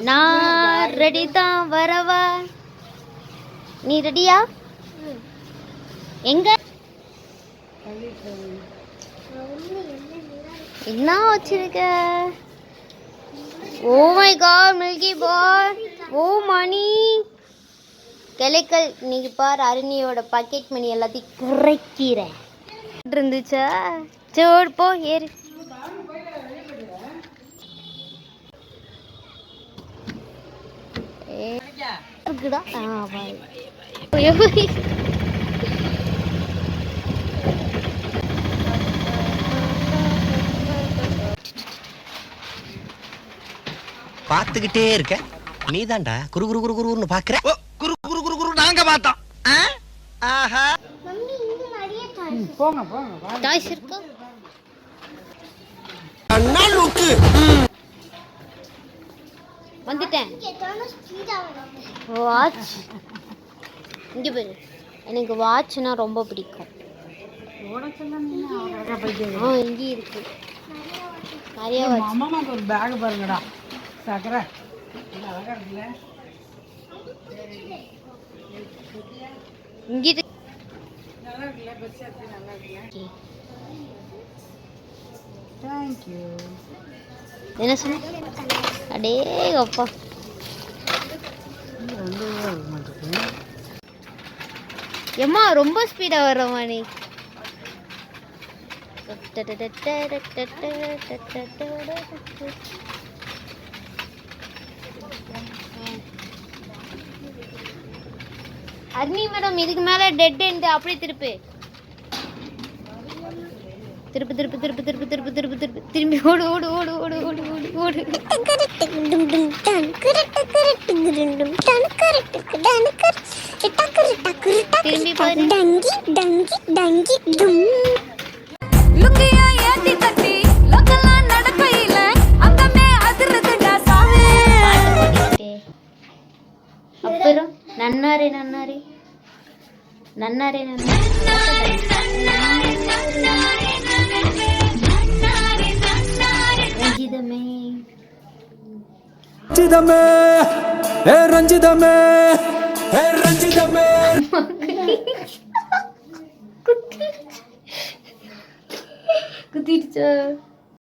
நான் ரெடி தான், வரவா? நீ ரெடியா? எங்க என்ன வச்சிருக்க? ஓ மை காட், மில்கி பார். ஓ மணி கிளைக்கல். இன்னைக்கு பார், அருணியோட பாக்கெட் மணி எல்லாத்தையும் குறைக்கிறேன் இருந்துச்சா. சரி போ, ஏறு. இருக்குடா. பார்த்துக்கிட்டே இருக்க. நீதான்டா குரு குரு குரு குருன்னு பாக்குற. குரு குரு குரு குரு நாங்க பார்த்தோம். ஆஹா, போங்க போங்க. டாய்ஸ் இருக்கு. அண்ணா லுக்கு வந்துட்டேன். வாட்ச் இங்கே பாரு. எனக்கு வாட்ச்னா ரொம்ப பிடிக்கும். இங்கே இருக்கு நிறைய வாட்ச். அம்மாக்கு ஒரு பேக் பாருங்கடா. சக்கரை அழகா இருக்குல்ல. இங்கே நல்லா இருக்குல்ல. பெருசா இருக்கு. நல்லா இருக்குல்ல. தேங்க்யூ. என்ன சொன்ன? அடே அப்பா, எம்மா ரொம்ப ஸ்பீடா வர்றமா நீ. அக்னி மேடம், இதுக்கு மேல டெட் எண்ட். அப்படியே திருப்பி திருப்பி திருப்பி திருப்பி திருப்பி திருப்பி திருப்பி திருப்பி திரும்பி ஓடு ஓடு ஓடு ஓடு ஓடு ஓடு ஓடு. திரும்பி பாரு. அப்புறம் நன்னாரே நன்னாரே நன்னாரே ரஞ்சிதமே ரஞ்சிதமே ஏ ரஞ்சிதமே ஏ ரஞ்சிதமே. குத்திடுச்சா?